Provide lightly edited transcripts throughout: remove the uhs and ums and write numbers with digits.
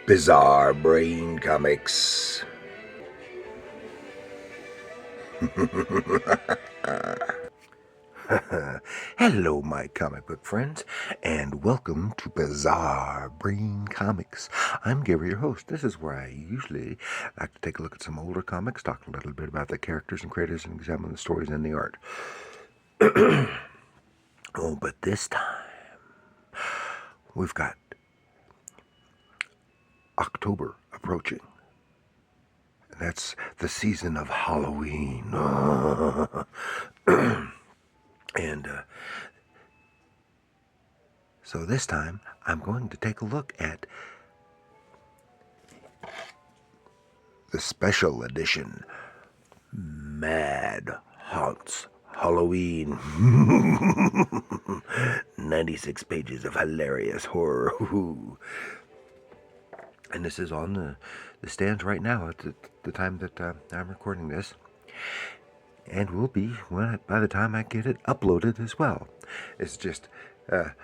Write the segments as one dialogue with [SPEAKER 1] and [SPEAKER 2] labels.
[SPEAKER 1] Bizarre Brain Comics. Hello, my comic book friends, and welcome to Bizarre Brain Comics. I'm Gary, your host. This is where I usually like to take a look at some older comics, talk a little bit about the characters and creators, and examine the stories and the art. Oh, but this time, we've got October approaching. That's the season of Halloween. And so this time, I'm going to take a look at the special edition Mad Haunts Halloween. 96 pages of hilarious horror. And this is on the stands right now at the time that I'm recording this. And will be by the time I get it uploaded as well. It's just a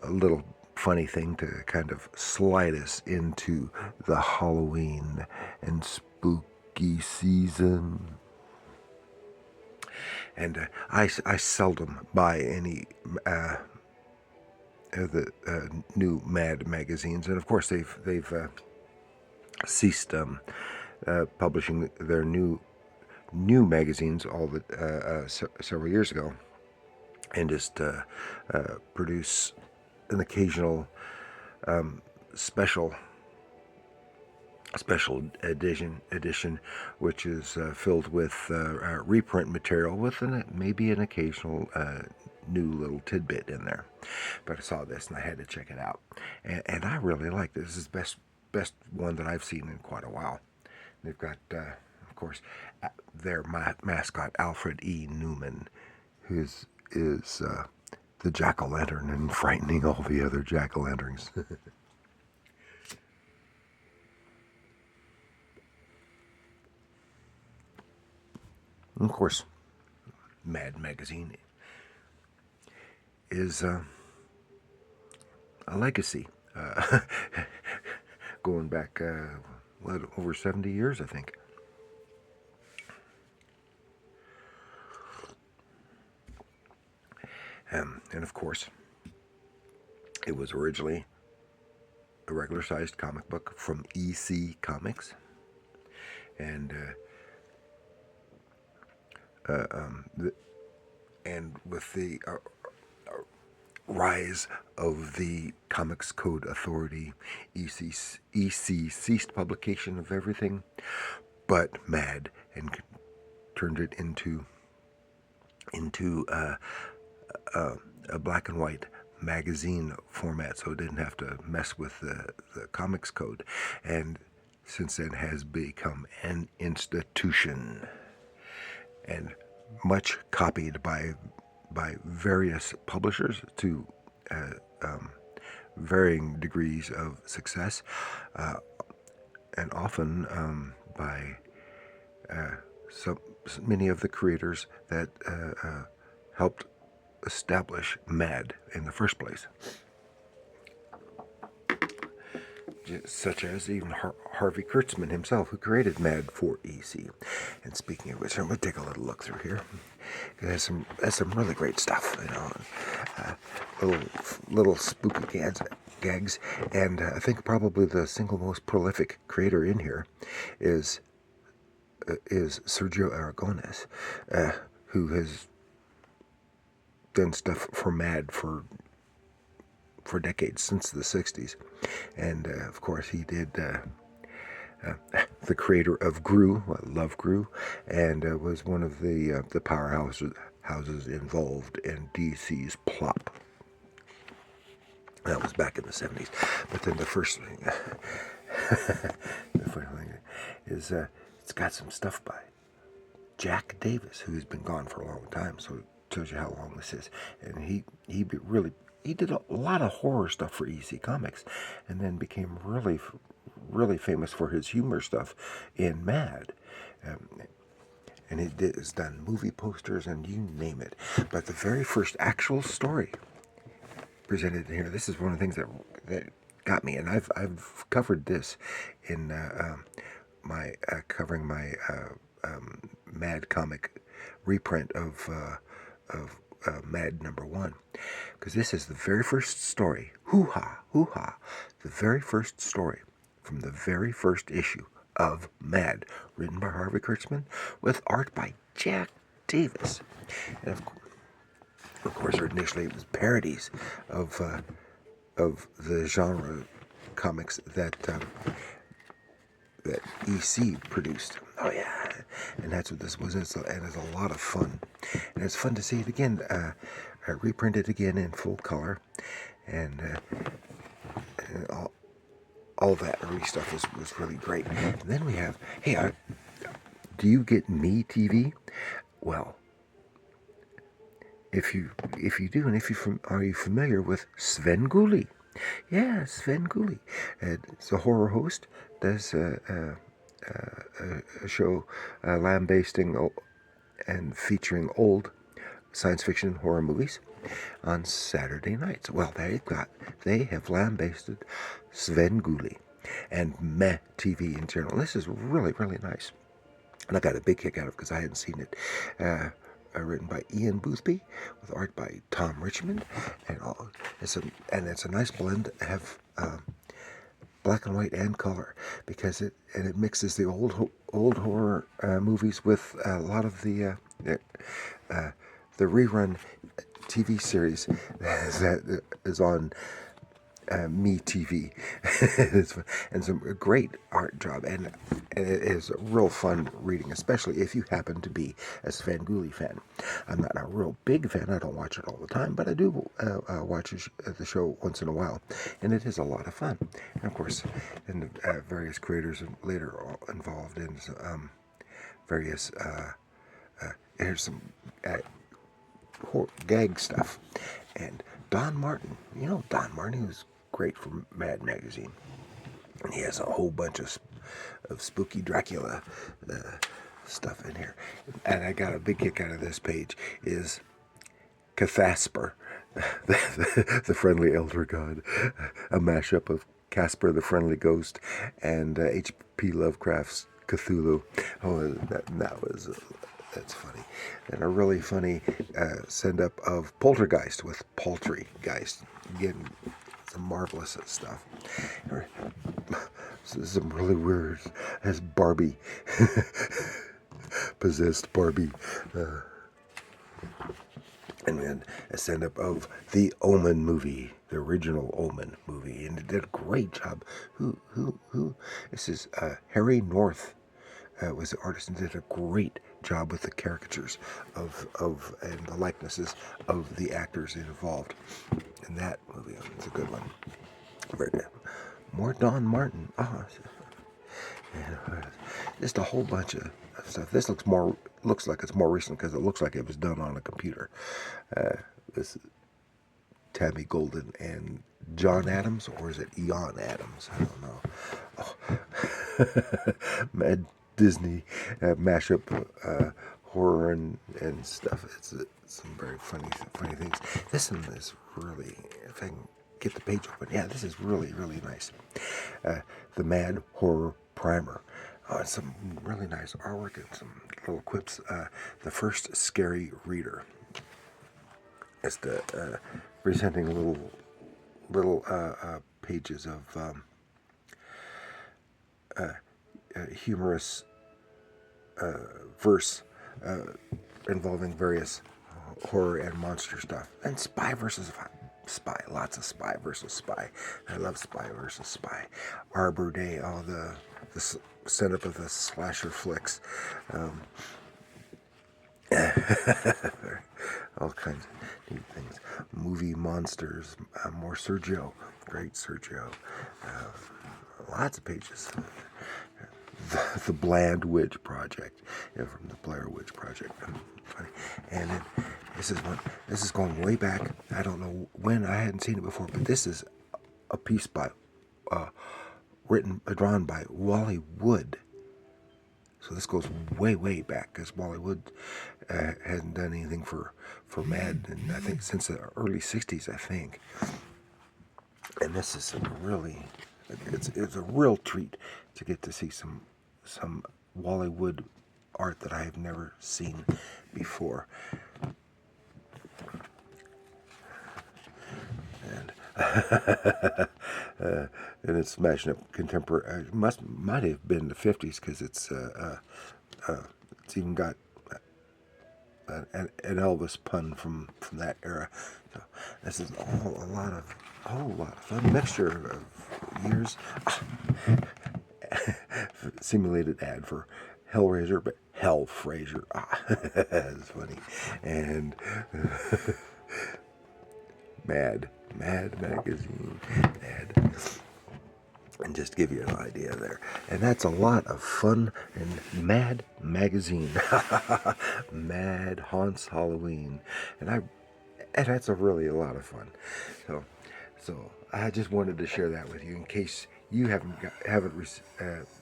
[SPEAKER 1] little funny thing to kind of slide us into the Halloween and spooky season. And I seldom buy any the new Mad magazines, and of course they've ceased publishing their new magazines several years ago, and just produce an occasional special edition, which is filled with reprint material with maybe an occasional new little tidbit in there. But I saw this and I had to check it out, and I really like this. This is the best one that I've seen in quite a while. They've got, of course, their mascot Alfred E. Newman, who is the jack-o'-lantern and frightening all the other jack-o'-lanterns. Of course, Mad Magazine is a legacy going back over 70 years, I think. And of course, it was originally a regular-sized comic book from EC Comics, and with the rise of the Comics Code Authority, EC ceased publication of everything but Mad and turned it into a black and white magazine format, so it didn't have to mess with the Comics Code, and since then has become an institution and much copied by various publishers to varying degrees of success, and often by so many of the creators that helped establish Mad in the first place, such as even Harvey Kurtzman himself, who created Mad for EC. And speaking of which, I'm going to take a little look through here. It has some really great stuff, little spooky gags, and I think probably the single most prolific creator in here is Sergio Aragonés, who has done stuff for Mad for decades, since the 60s. And of course he did the creator of Gru, Love Gru, and was one of the powerhouses involved in DC's Plop. That was back in the 70s. But then the first thing, the funny thing is it's got some stuff by Jack Davis, who's been gone for a long time, so it shows you how long this is. And he did a lot of horror stuff for EC Comics, and then became really famous for his humor stuff in Mad. And he has done movie posters and you name it. But the very first actual story presented here, this is one of the things that got me. And I've covered this in my covering my Mad comic reprint of Mad #1, because this is the very first story. Hoo-ha, hoo-ha. The very first story from the very first issue of Mad, written by Harvey Kurtzman, with art by Jack Davis. And of course, initially it was parodies of the genre comics that EC produced. Oh yeah, and that's what this was. And it's a lot of fun, and it's fun to see it again, reprinted again in full color, and all that early stuff was really great. And then we have, hey, do you get Me TV? Well, if you do, and are you familiar with Sven Gulli? Yeah, Sven Gulli. It's a horror host. Does a show lambasting and featuring old science fiction horror movies on Saturday nights. Well, they have lambasted Sven Gulli and Meh TV in general. This is really, really nice. And I got a big kick out of it because I hadn't seen it. Written by Ian Boothby with art by Tom Richmond, and it's a nice blend to have black and white and color, because it mixes the old horror movies with a lot of the rerun TV series that is on Me TV. And some great art job, and it is a real fun reading, especially if you happen to be a Sven Gulli fan. I'm not a real big fan. I don't watch it all the time, but I do watch the show once in a while, and it is a lot of fun. And of course, and various creators later involved in various here's some gag stuff. And Don Martin, Don Martin, he was great for Mad Magazine. And he has a whole bunch of spooky Dracula stuff in here. And I got a big kick out of this page is Cathasper, the friendly elder god, a mashup of Casper the Friendly Ghost and H.P. Lovecraft's Cthulhu. Oh, that's funny. And a really funny send-up of Poltergeist with Poultrygeist. Again, some marvelous stuff. Some really weird, as Barbie, possessed Barbie. And then a send-up of the Omen movie, the original Omen movie, and it did a great job. Who? This is Harry North. Was the artist, and did a great job with the caricatures of and the likenesses of the actors involved in that movie. It's a good one. Very good. More Don Martin. Just a whole bunch of stuff. This looks like it's more recent because it looks like it was done on a computer. This is Tammy Golden and John Adams, or is it Eon Adams? I don't know. Oh. Mad Disney mashup horror and stuff. It's some very funny things. This one is really, if I can get the page open, yeah, this is really, really nice. The Mad Horror Primer. Some really nice artwork and some little quips. The First Scary Reader. It's the presenting little pages of humorous verse involving various horror and monster stuff. And Spy versus Spy. Lots of Spy versus Spy. I love Spy versus Spy. Arbor Day, all the setup of the slasher flicks. All kinds of neat things. Movie monsters. More Sergio. Great Sergio. Lots of pages. The Bland Witch Project, from the Blair Witch Project. Funny. And then this is going way back. I don't know when. I hadn't seen it before, but this is a piece by drawn by Wally Wood. So this goes way back, because Wally Wood hadn't done anything for Mad, and I think since the early '60s, I think. And this is it's a real treat to get to see some Wally Wood art that I have never seen before. And and it's smashing up contemporary. Might have been the 50s, because it's even got an Elvis pun from that era. So this is all a whole lot of fun mixture of years. Simulated ad for Hellraiser, but Hellfraiser. That's funny. And Mad Magazine ad. And just to give you an idea there. And that's a lot of fun. And Mad Magazine. Mad Haunts Halloween. And that's really a lot of fun. So I just wanted to share that with you in case you haven't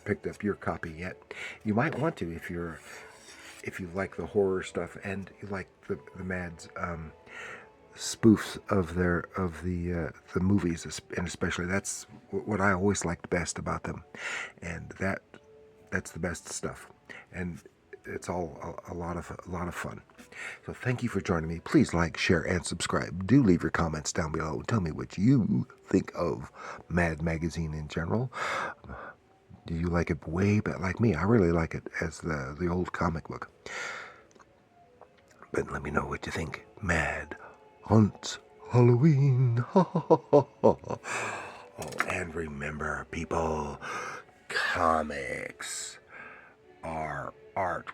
[SPEAKER 1] picked up your copy yet. You might want to if you like the horror stuff and you like the Mad's spoofs of the movies, and especially that's what I always liked best about them, and that's the best stuff, and it's all a lot of fun. So thank you for joining me. Please like, share, and subscribe. Do leave your comments down below and tell me what you think of Mad Magazine in general. Do you like it way better like me? I really like it as the old comic book. But let me know what you think. Mad Haunts Halloween. Oh, and remember, people, comics are art.